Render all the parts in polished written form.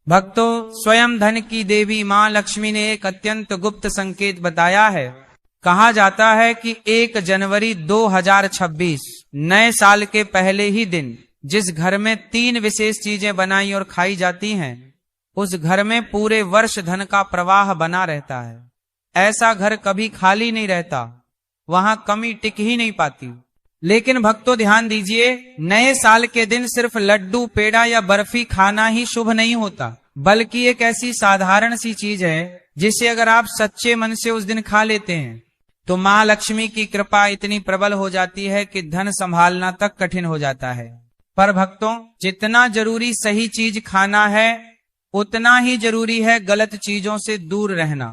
भक्तों, स्वयं धन की देवी मां लक्ष्मी ने एक अत्यंत गुप्त संकेत बताया है। कहा जाता है कि 1 जनवरी 2026 नए साल के पहले ही दिन जिस घर में 3 विशेष चीजें बनाई और खाई जाती हैं, उस घर में पूरे वर्ष धन का प्रवाह बना रहता है। ऐसा घर कभी खाली नहीं रहता, वहां कमी टिक ही नहीं पाती। लेकिन भक्तों ध्यान दीजिए, नए साल के दिन सिर्फ लड्डू, पेड़ा या बर्फी खाना ही शुभ नहीं होता, बल्कि एक ऐसी साधारण सी चीज है जिसे अगर आप सच्चे मन से उस दिन खा लेते हैं तो मां लक्ष्मी की कृपा इतनी प्रबल हो जाती है कि धन संभालना तक कठिन हो जाता है। पर भक्तों, जितना जरूरी सही चीज खाना है, उतना ही जरूरी है गलत चीजों से दूर रहना,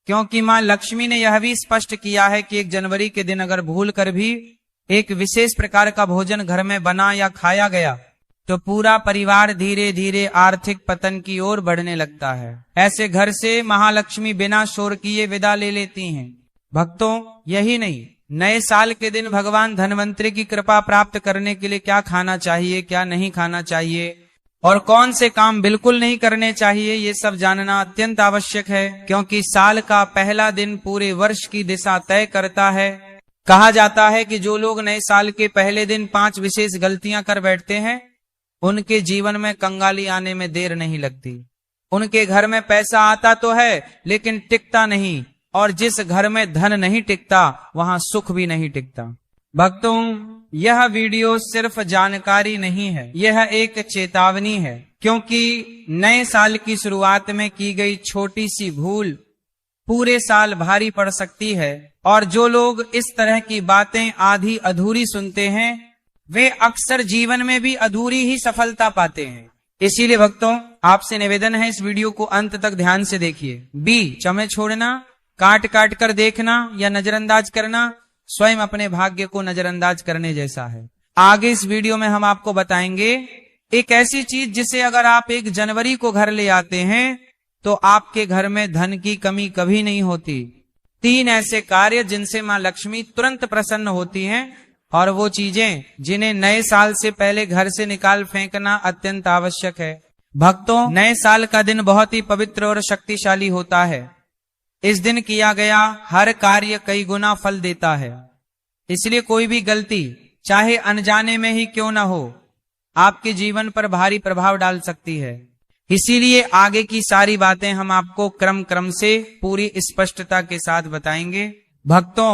क्योंकि मां लक्ष्मी ने यह भी स्पष्ट किया है कि 1 जनवरी के दिन अगर भूल कर भी एक विशेष प्रकार का भोजन घर में बना या खाया गया तो पूरा परिवार धीरे धीरे आर्थिक पतन की ओर बढ़ने लगता है। ऐसे घर से महालक्ष्मी बिना शोर किए विदा ले लेती हैं। भक्तों, यही नहीं, नए साल के दिन भगवान धनवंतरी की कृपा प्राप्त करने के लिए क्या खाना चाहिए, क्या नहीं खाना चाहिए और कौन से काम बिल्कुल नहीं करने चाहिए, ये सब जानना अत्यंत आवश्यक है, क्योंकि साल का पहला दिन पूरे वर्ष की दिशा तय करता है। कहा जाता है कि जो लोग नए साल के पहले दिन 5 विशेष गलतियां कर बैठते हैं, उनके जीवन में कंगाली आने में देर नहीं लगती। उनके घर में पैसा आता तो है लेकिन टिकता नहीं, और जिस घर में धन नहीं टिकता वहां सुख भी नहीं टिकता। भक्तों, यह वीडियो सिर्फ जानकारी नहीं है, यह एक चेतावनी है, क्योंकि नए साल की शुरुआत में की गई छोटी सी भूल पूरे साल भारी पड़ सकती है। और जो लोग इस तरह की बातें आधी अधूरी सुनते हैं, वे अक्सर जीवन में भी अधूरी ही सफलता पाते हैं। इसीलिए भक्तों, आपसे निवेदन है, इस वीडियो को अंत तक ध्यान से देखिए। बीच में छोड़ना, काट काट कर देखना या नजरअंदाज करना स्वयं अपने भाग्य को नजरअंदाज करने जैसा है। आगे इस वीडियो में हम आपको बताएंगे एक ऐसी चीज जिसे अगर आप 1 जनवरी को घर ले आते हैं तो आपके घर में धन की कमी कभी नहीं होती। 3 ऐसे कार्य जिनसे मां लक्ष्मी तुरंत प्रसन्न होती हैं, और वो चीजें जिन्हें नए साल से पहले घर से निकाल फेंकना अत्यंत आवश्यक है। भक्तों, नए साल का दिन बहुत ही पवित्र और शक्तिशाली होता है। इस दिन किया गया हर कार्य कई गुना फल देता है। इसलिए कोई भी गलती, चाहे अनजाने में ही क्यों ना हो, आपके जीवन पर भारी प्रभाव डाल सकती है। इसीलिए आगे की सारी बातें हम आपको क्रम क्रम से पूरी स्पष्टता के साथ बताएंगे। भक्तों,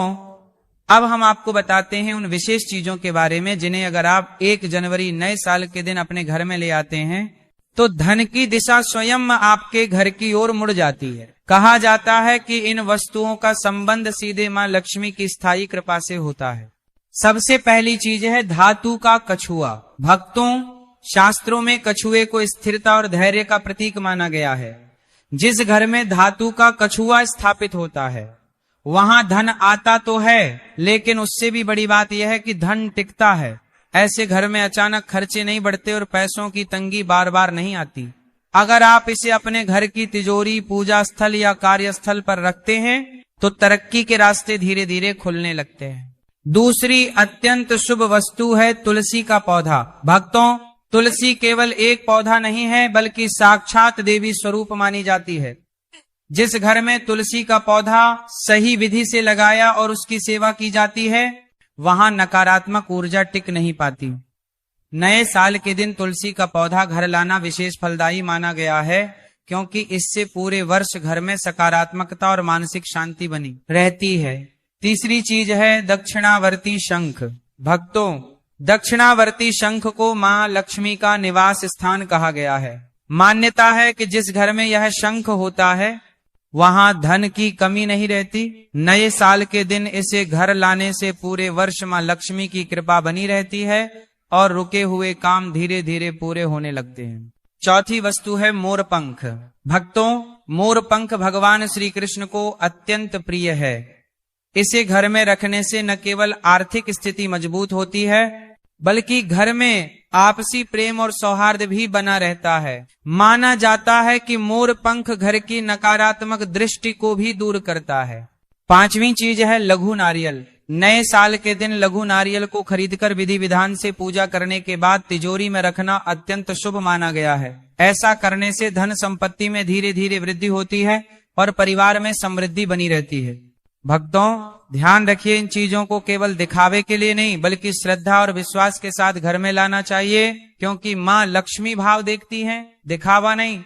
अब हम आपको बताते हैं उन विशेष चीजों के बारे में जिन्हें अगर आप 1 जनवरी नए साल के दिन अपने घर में ले आते हैं तो धन की दिशा स्वयं आपके घर की ओर मुड़ जाती है। कहा जाता है कि इन वस्तुओं का संबंध सीधे मां लक्ष्मी की स्थायी कृपा से होता है। सबसे पहली चीज है धातु का कछुआ। भक्तों, शास्त्रों में कछुए को स्थिरता और धैर्य का प्रतीक माना गया है। जिस घर में धातु का कछुआ स्थापित होता है वहां धन आता तो है, लेकिन उससे भी बड़ी बात यह है कि धन टिकता है। ऐसे घर में अचानक खर्चे नहीं बढ़ते और पैसों की तंगी बार बार नहीं आती। अगर आप इसे अपने घर की तिजोरी, पूजा स्थल या कार्यस्थल पर रखते हैं तो तरक्की के रास्ते धीरे धीरे खुलने लगते हैं। दूसरी अत्यंत शुभ वस्तु है तुलसी का पौधा। भक्तों, तुलसी केवल एक पौधा नहीं है, बल्कि साक्षात देवी स्वरूप मानी जाती है। जिस घर में तुलसी का पौधा सही विधि से लगाया और उसकी सेवा की जाती है, वहां नकारात्मक ऊर्जा टिक नहीं पाती। नए साल के दिन तुलसी का पौधा घर लाना विशेष फलदायी माना गया है, क्योंकि इससे पूरे वर्ष घर में सकारात्मकता और मानसिक शांति बनी रहती है। तीसरी चीज है दक्षिणावर्ती शंख। भक्तों, दक्षिणावर्ती शंख को मां लक्ष्मी का निवास स्थान कहा गया है। मान्यता है कि जिस घर में यह शंख होता है वहां धन की कमी नहीं रहती। नए साल के दिन इसे घर लाने से पूरे वर्ष मां लक्ष्मी की कृपा बनी रहती है और रुके हुए काम धीरे धीरे पूरे होने लगते हैं। चौथी वस्तु है मोरपंख। भक्तों, मोरपंख भगवान श्री कृष्ण को अत्यंत प्रिय है। इसे घर में रखने से न केवल आर्थिक स्थिति मजबूत होती है, बल्कि घर में आपसी प्रेम और सौहार्द भी बना रहता है। माना जाता है कि मोर पंख घर की नकारात्मक दृष्टि को भी दूर करता है। पांचवी चीज है लघु नारियल। नए साल के दिन लघु नारियल को खरीदकर विधि विधान से पूजा करने के बाद तिजोरी में रखना अत्यंत शुभ माना गया है। ऐसा करने से धन संपत्ति में धीरे धीरे वृद्धि होती है और परिवार में समृद्धि बनी रहती है। भक्तों, ध्यान रखिए, इन चीजों को केवल दिखावे के लिए नहीं बल्कि श्रद्धा और विश्वास के साथ घर में लाना चाहिए, क्योंकि माँ लक्ष्मी भाव देखती हैं, दिखावा नहीं।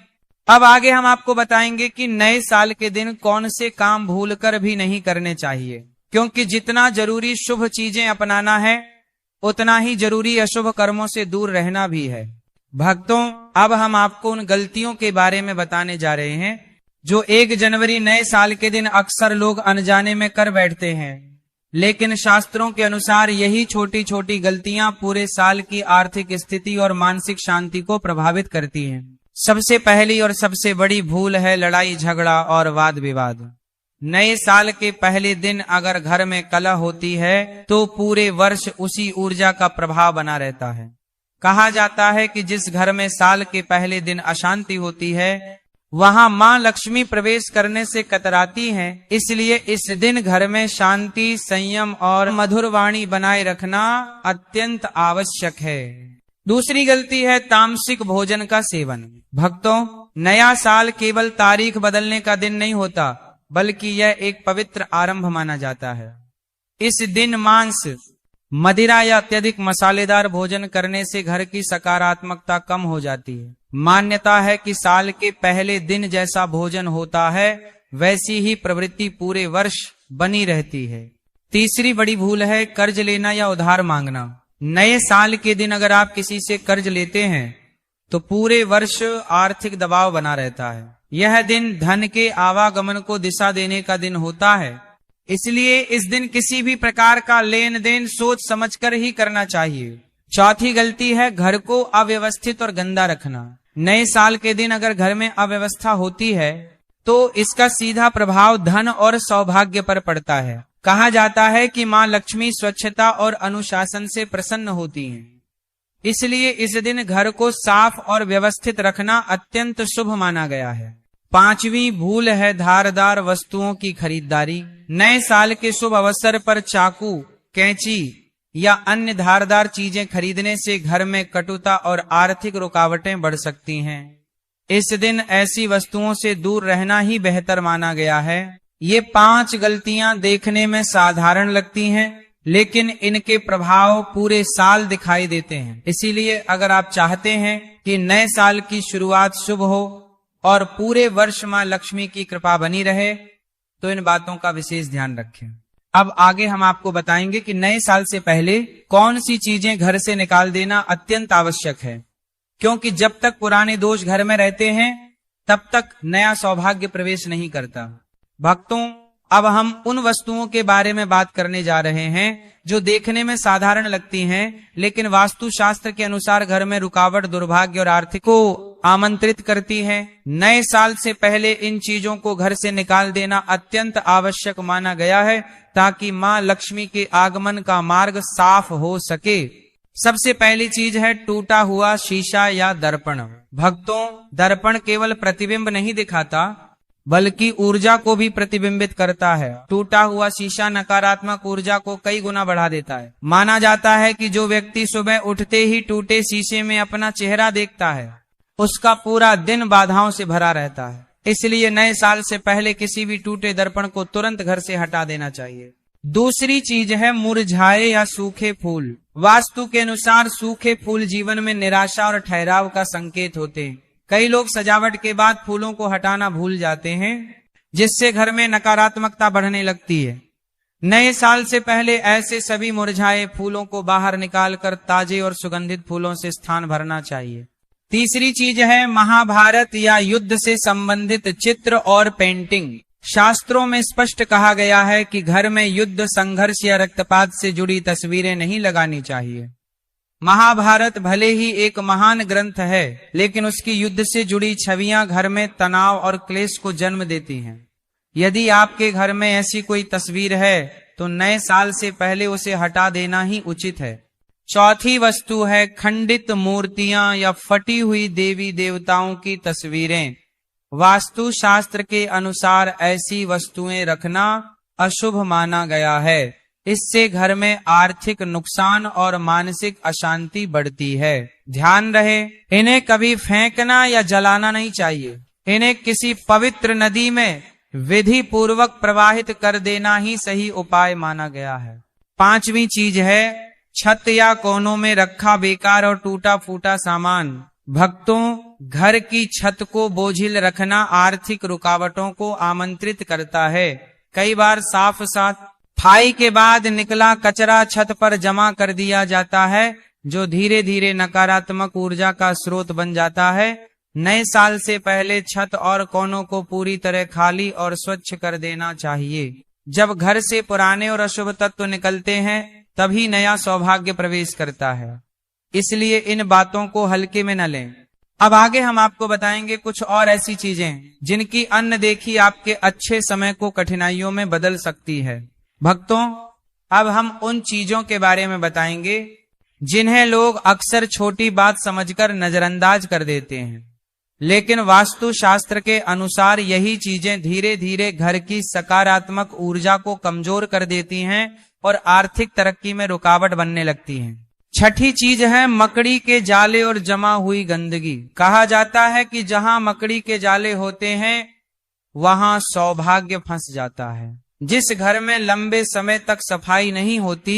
अब आगे हम आपको बताएंगे कि नए साल के दिन कौन से काम भूलकर भी नहीं करने चाहिए, क्योंकि जितना जरूरी शुभ चीजें अपनाना है उतना ही जरूरी अशुभ कर्मों से दूर रहना भी है। भक्तों, अब हम आपको उन गलतियों के बारे में बताने जा रहे हैं जो 1 जनवरी नए साल के दिन अक्सर लोग अनजाने में कर बैठते हैं, लेकिन शास्त्रों के अनुसार यही छोटी छोटी गलतियां पूरे साल की आर्थिक स्थिति और मानसिक शांति को प्रभावित करती हैं। सबसे पहली और सबसे बड़ी भूल है लड़ाई झगड़ा और वाद विवाद। नए साल के पहले दिन अगर घर में कलह होती है तो पूरे वर्ष उसी ऊर्जा का प्रभाव बना रहता है। कहा जाता है कि जिस घर में साल के पहले दिन अशांति होती है वहां मां लक्ष्मी प्रवेश करने से कतराती हैं, इसलिए इस दिन घर में शांति, संयम और मधुर वाणी बनाए रखना अत्यंत आवश्यक है। दूसरी गलती है तामसिक भोजन का सेवन। भक्तों, नया साल केवल तारीख बदलने का दिन नहीं होता, बल्कि यह एक पवित्र आरंभ माना जाता है। इस दिन मांस, मदिरा या अत्यधिक मसालेदार भोजन करने से घर की सकारात्मकता कम हो जाती है। मान्यता है कि साल के पहले दिन जैसा भोजन होता है वैसी ही प्रवृत्ति पूरे वर्ष बनी रहती है। तीसरी बड़ी भूल है कर्ज लेना या उधार मांगना। नए साल के दिन अगर आप किसी से कर्ज लेते हैं तो पूरे वर्ष आर्थिक दबाव बना रहता है। यह दिन धन के आवागमन को दिशा देने का दिन होता है, इसलिए इस दिन किसी भी प्रकार का लेन देन सोच समझकर ही करना चाहिए। चौथी गलती है घर को अव्यवस्थित और गंदा रखना। नए साल के दिन अगर घर में अव्यवस्था होती है तो इसका सीधा प्रभाव धन और सौभाग्य पर पड़ता है। कहा जाता है कि मां लक्ष्मी स्वच्छता और अनुशासन से प्रसन्न होती हैं, इसलिए इस दिन घर को साफ और व्यवस्थित रखना अत्यंत शुभ माना गया है। पांचवी भूल है धारदार वस्तुओं की खरीदारी। नए साल के शुभ अवसर पर चाकू, कैंची या अन्य धारदार चीजें खरीदने से घर में कटुता और आर्थिक रुकावटें बढ़ सकती हैं। इस दिन ऐसी वस्तुओं से दूर रहना ही बेहतर माना गया है। ये 5 गलतियां देखने में साधारण लगती हैं, लेकिन इनके प्रभाव पूरे साल दिखाई देते हैं। इसीलिए अगर आप चाहते हैं कि नए साल की शुरुआत शुभ हो और पूरे वर्ष मां लक्ष्मी की कृपा बनी रहे तो इन बातों का विशेष ध्यान रखें। अब आगे हम आपको बताएंगे कि नए साल से पहले कौन सी चीजें घर से निकाल देना अत्यंत आवश्यक है, क्योंकि जब तक पुराने दोष घर में रहते हैं तब तक नया सौभाग्य प्रवेश नहीं करता। भक्तों, अब हम उन वस्तुओं के बारे में बात करने जा रहे हैं जो देखने में साधारण लगती हैं, लेकिन वास्तु शास्त्र के अनुसार घर में रुकावट, दुर्भाग्य और आर्थिक को आमंत्रित करती हैं। नए साल से पहले इन चीजों को घर से निकाल देना अत्यंत आवश्यक माना गया है ताकि मां लक्ष्मी के आगमन का मार्ग साफ हो सके। सबसे पहली चीज है टूटा हुआ शीशा या दर्पण। भक्तों, दर्पण केवल प्रतिबिंब नहीं दिखाता बल्कि ऊर्जा को भी प्रतिबिंबित करता है। टूटा हुआ शीशा नकारात्मक ऊर्जा को कई गुना बढ़ा देता है। माना जाता है कि जो व्यक्ति सुबह उठते ही टूटे शीशे में अपना चेहरा देखता है उसका पूरा दिन बाधाओं से भरा रहता है। इसलिए नए साल से पहले किसी भी टूटे दर्पण को तुरंत घर से हटा देना चाहिए। दूसरी चीज है मुरझाए या सूखे फूल। वास्तु के अनुसार सूखे फूल जीवन में निराशा और ठहराव का संकेत होते हैं। कई लोग सजावट के बाद फूलों को हटाना भूल जाते हैं, जिससे घर में नकारात्मकता बढ़ने लगती है। नए साल से पहले ऐसे सभी मुरझाए फूलों को बाहर निकालकर ताजे और सुगंधित फूलों से स्थान भरना चाहिए। तीसरी चीज है महाभारत या युद्ध से संबंधित चित्र और पेंटिंग। शास्त्रों में स्पष्ट कहा गया है कि घर में युद्ध, संघर्ष या रक्तपात से जुड़ी तस्वीरें नहीं लगानी चाहिए। महाभारत भले ही एक महान ग्रंथ है, लेकिन उसकी युद्ध से जुड़ी छवियां घर में तनाव और क्लेश को जन्म देती हैं। यदि आपके घर में ऐसी कोई तस्वीर है तो नए साल से पहले उसे हटा देना ही उचित है। चौथी वस्तु है खंडित मूर्तियां या फटी हुई देवी देवताओं की तस्वीरें। वास्तु शास्त्र के अनुसार ऐसी वस्तुएं रखना अशुभ माना गया है। इससे घर में आर्थिक नुकसान और मानसिक अशांति बढ़ती है। ध्यान रहे, इन्हें कभी फेंकना या जलाना नहीं चाहिए। इन्हें किसी पवित्र नदी में विधि पूर्वक प्रवाहित कर देना ही सही उपाय माना गया है। पांचवी चीज है छत या कोनों में रखा बेकार और टूटा फूटा सामान। भक्तों, घर की छत को बोझिल रखना आर्थिक रुकावटों को आमंत्रित करता है। कई बार साफ सफाई के बाद निकला कचरा छत पर जमा कर दिया जाता है, जो धीरे धीरे नकारात्मक ऊर्जा का स्रोत बन जाता है। नए साल से पहले छत और कोनों को पूरी तरह खाली और स्वच्छ कर देना चाहिए। जब घर से पुराने और अशुभ तत्व निकलते हैं, तभी नया सौभाग्य प्रवेश करता है। इसलिए इन बातों को हल्के में न लें। अब आगे हम आपको बताएंगे कुछ और ऐसी चीजें जिनकी अनदेखी आपके अच्छे समय को कठिनाइयों में बदल सकती है। भक्तों, अब हम उन चीजों के बारे में बताएंगे जिन्हें लोग अक्सर छोटी बात समझकर नजरअंदाज कर देते हैं, लेकिन वास्तु शास्त्र के अनुसार यही चीजें धीरे धीरे घर की सकारात्मक ऊर्जा को कमजोर कर देती हैं और आर्थिक तरक्की में रुकावट बनने लगती हैं। छठी चीज है मकड़ी के जाले और जमा हुई गंदगी। कहा जाता है कि जहां मकड़ी के जाले होते हैं वहां सौभाग्य फंस जाता है। जिस घर में लंबे समय तक सफाई नहीं होती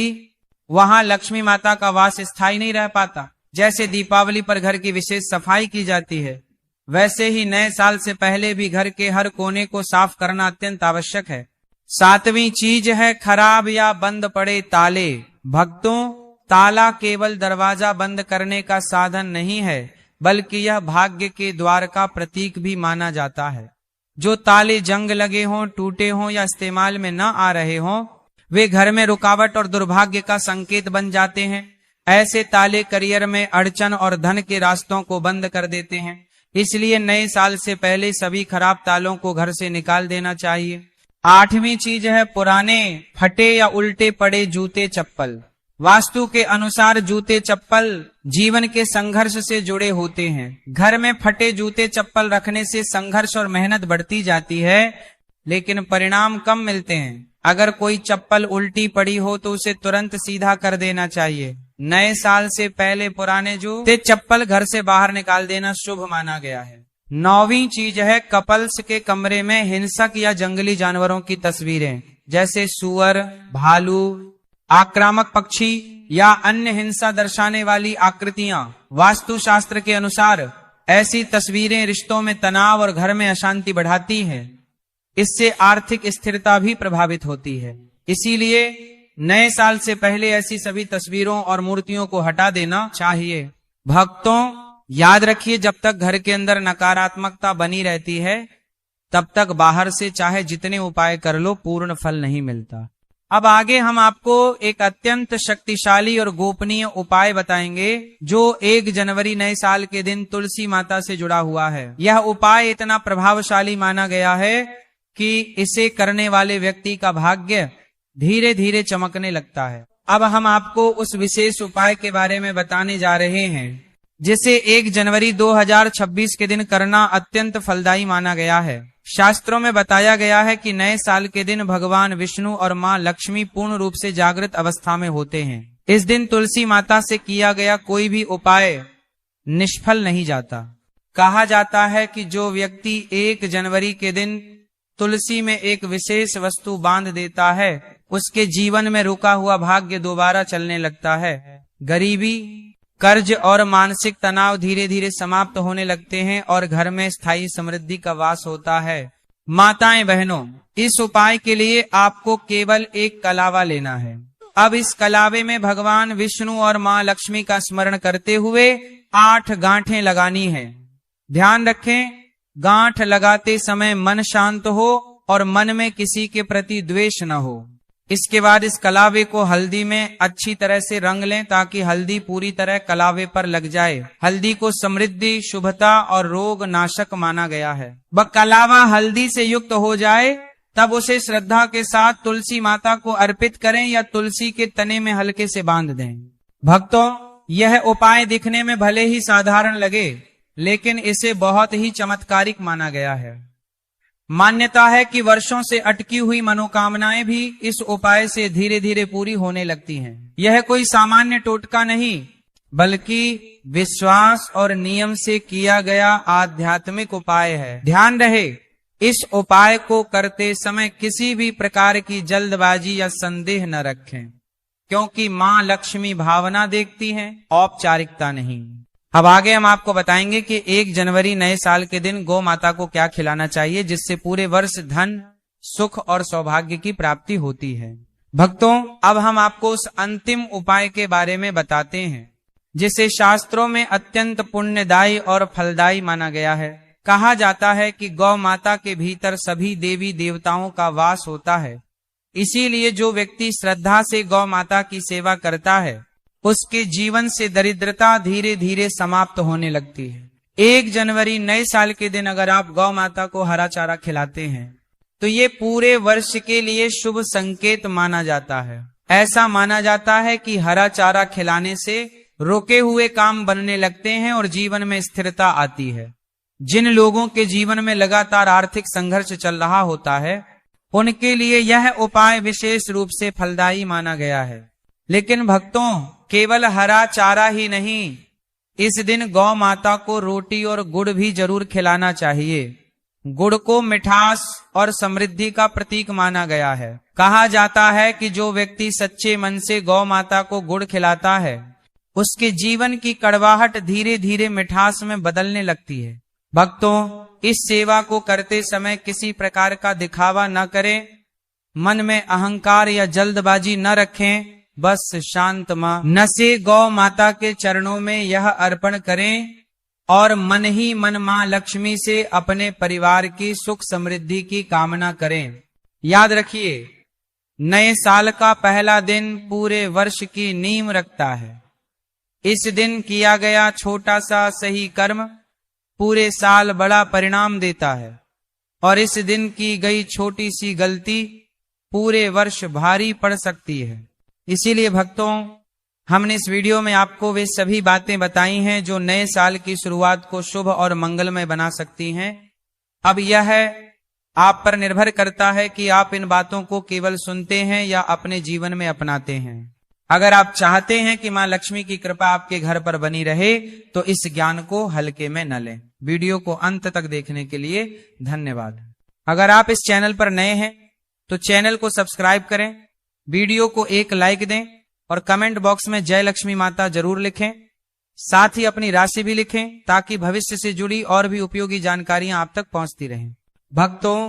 वहां लक्ष्मी माता का वास स्थायी नहीं रह पाता। जैसे दीपावली पर घर की विशेष सफाई की जाती है, वैसे ही नए साल से पहले भी घर के हर कोने को साफ करना अत्यंत आवश्यक है। सातवीं चीज है खराब या बंद पड़े ताले। भक्तों, ताला केवल दरवाजा बंद करने का साधन नहीं है, बल्कि यह भाग्य के द्वार का प्रतीक भी माना जाता है। जो ताले जंग लगे हों, टूटे हों या इस्तेमाल में न आ रहे हों, वे घर में रुकावट और दुर्भाग्य का संकेत बन जाते हैं। ऐसे ताले करियर में अड़चन और धन के रास्तों को बंद कर देते हैं। इसलिए नए साल से पहले सभी खराब तालों को घर से निकाल देना चाहिए। आठवीं चीज है पुराने, फटे या उल्टे पड़े जूते चप्पल। वास्तु के अनुसार जूते चप्पल जीवन के संघर्ष से जुड़े होते हैं। घर में फटे जूते चप्पल रखने से संघर्ष और मेहनत बढ़ती जाती है, लेकिन परिणाम कम मिलते हैं। अगर कोई चप्पल उल्टी पड़ी हो तो उसे तुरंत सीधा कर देना चाहिए। नए साल से पहले पुराने जूते चप्पल घर से बाहर निकाल देना शुभ माना गया है। नौवीं चीज है कपल्स के कमरे में हिंसक या जंगली जानवरों की तस्वीरें, जैसे सुअर, भालू, आक्रामक पक्षी या अन्य हिंसा दर्शाने वाली आकृतियां। वास्तु शास्त्र के अनुसार ऐसी तस्वीरें रिश्तों में तनाव और घर में अशांति बढ़ाती हैं। इससे आर्थिक स्थिरता भी प्रभावित होती है। इसीलिए नए साल से पहले ऐसी सभी तस्वीरों और मूर्तियों को हटा देना चाहिए। भक्तों, याद रखिए, जब तक घर के अंदर नकारात्मकता बनी रहती है, तब तक बाहर से चाहे जितने उपाय कर लो, पूर्ण फल नहीं मिलता। अब आगे हम आपको एक अत्यंत शक्तिशाली और गोपनीय उपाय बताएंगे, जो 1 जनवरी नए साल के दिन तुलसी माता से जुड़ा हुआ है। यह उपाय इतना प्रभावशाली माना गया है कि इसे करने वाले व्यक्ति का भाग्य धीरे धीरे चमकने लगता है। अब हम आपको उस विशेष उपाय के बारे में बताने जा रहे हैं, जिसे 1 जनवरी 2026 के दिन करना अत्यंत फलदायी माना गया है। शास्त्रों में बताया गया है कि नए साल के दिन भगवान विष्णु और मां लक्ष्मी पूर्ण रूप से जागृत अवस्था में होते हैं। इस दिन तुलसी माता से किया गया कोई भी उपाय निष्फल नहीं जाता। कहा जाता है कि जो व्यक्ति 1 जनवरी के दिन तुलसी में एक विशेष वस्तु बांध देता है, उसके जीवन में रुका हुआ भाग्य दोबारा चलने लगता है। गरीबी, कर्ज और मानसिक तनाव धीरे धीरे समाप्त होने लगते हैं और घर में स्थायी समृद्धि का वास होता है। माताएं बहनों, इस उपाय के लिए आपको केवल एक कलावा लेना है। अब इस कलावे में भगवान विष्णु और मां लक्ष्मी का स्मरण करते हुए 8 गांठें लगानी है। ध्यान रखें, गांठ लगाते समय मन शांत हो और मन में किसी के प्रति द्वेष न हो। इसके बाद इस कलावे को हल्दी में अच्छी तरह से रंग लें, ताकि हल्दी पूरी तरह कलावे पर लग जाए। हल्दी को समृद्धि, शुभता और रोग नाशक माना गया है। वह कलावा हल्दी से युक्त हो जाए, तब उसे श्रद्धा के साथ तुलसी माता को अर्पित करें या तुलसी के तने में हल्के से बांध दें। भक्तों, यह उपाय दिखने में भले ही साधारण लगे, लेकिन इसे बहुत ही चमत्कारिक माना गया है। मान्यता है कि वर्षों से अटकी हुई मनोकामनाएं भी इस उपाय से धीरे धीरे पूरी होने लगती हैं। यह कोई सामान्य टोटका नहीं, बल्कि विश्वास और नियम से किया गया आध्यात्मिक उपाय है। ध्यान रहे, इस उपाय को करते समय किसी भी प्रकार की जल्दबाजी या संदेह न रखें, क्योंकि मां लक्ष्मी भावना देखती हैं, औपचारिकता नहीं। अब आगे हम आपको बताएंगे कि 1 जनवरी नए साल के दिन गौ माता को क्या खिलाना चाहिए, जिससे पूरे वर्ष धन, सुख और सौभाग्य की प्राप्ति होती है। भक्तों, अब हम आपको उस अंतिम उपाय के बारे में बताते हैं, जिसे शास्त्रों में अत्यंत पुण्यदायी और फलदायी माना गया है। कहा जाता है कि गौ माता के भीतर सभी देवी देवताओं का वास होता है। इसीलिए जो व्यक्ति श्रद्धा से गौ माता की सेवा करता है, उसके जीवन से दरिद्रता धीरे धीरे समाप्त होने लगती है। 1 जनवरी नए साल के दिन अगर आप गौ माता को हरा चारा खिलाते हैं, तो ये पूरे वर्ष के लिए शुभ संकेत माना जाता है। ऐसा माना जाता है कि हरा चारा खिलाने से रुके हुए काम बनने लगते हैं और जीवन में स्थिरता आती है। जिन लोगों के जीवन में लगातार आर्थिक संघर्ष चल रहा होता है, उनके लिए यह उपाय विशेष रूप से फलदायी माना गया है। लेकिन भक्तों, केवल हरा चारा ही नहीं, इस दिन गौ माता को रोटी और गुड़ भी जरूर खिलाना चाहिए। गुड़ को मिठास और समृद्धि का प्रतीक माना गया है। कहा जाता है कि जो व्यक्ति सच्चे मन से गौ माता को गुड़ खिलाता है, उसके जीवन की कड़वाहट धीरे धीरे मिठास में बदलने लगती है। भक्तों, इस सेवा को करते समय किसी प्रकार का दिखावा न करें, मन में अहंकार या जल्दबाजी न रखें, बस शांत मन से गौ माता के चरणों में यह अर्पण करें और मन ही मन मां लक्ष्मी से अपने परिवार की सुख समृद्धि की कामना करें। याद रखिए, नए साल का पहला दिन पूरे वर्ष की नींव रखता है। इस दिन किया गया छोटा सा सही कर्म पूरे साल बड़ा परिणाम देता है, और इस दिन की गई छोटी सी गलती पूरे वर्ष भारी पड़ सकती है। इसीलिए भक्तों, हमने इस वीडियो में आपको वे सभी बातें बताई हैं जो नए साल की शुरुआत को शुभ और मंगलमय बना सकती हैं। अब यह आप पर निर्भर करता है कि आप इन बातों को केवल सुनते हैं या अपने जीवन में अपनाते हैं। अगर आप चाहते हैं कि मां लक्ष्मी की कृपा आपके घर पर बनी रहे, तो इस ज्ञान को हल्के में न लें। वीडियो को अंत तक देखने के लिए धन्यवाद। अगर आप इस चैनल पर नए हैं तो चैनल को सब्सक्राइब करें, वीडियो को एक लाइक दें और कमेंट बॉक्स में जय लक्ष्मी माता जरूर लिखें। साथ ही अपनी राशि भी लिखें, ताकि भविष्य से जुड़ी और भी उपयोगी जानकारियां आप तक पहुंचती रहें। भक्तों,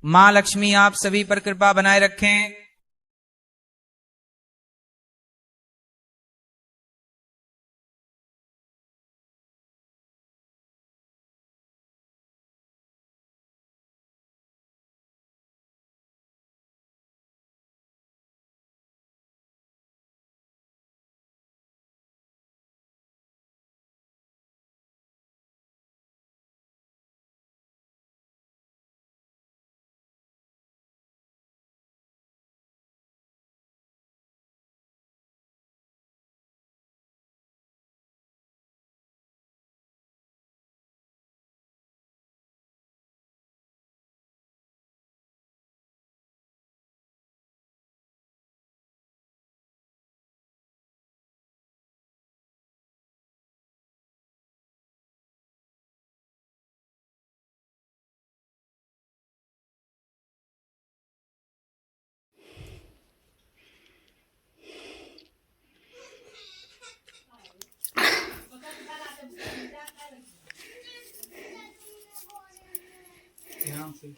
मां लक्ष्मी आप सभी पर कृपा बनाए रखें। ध्यान से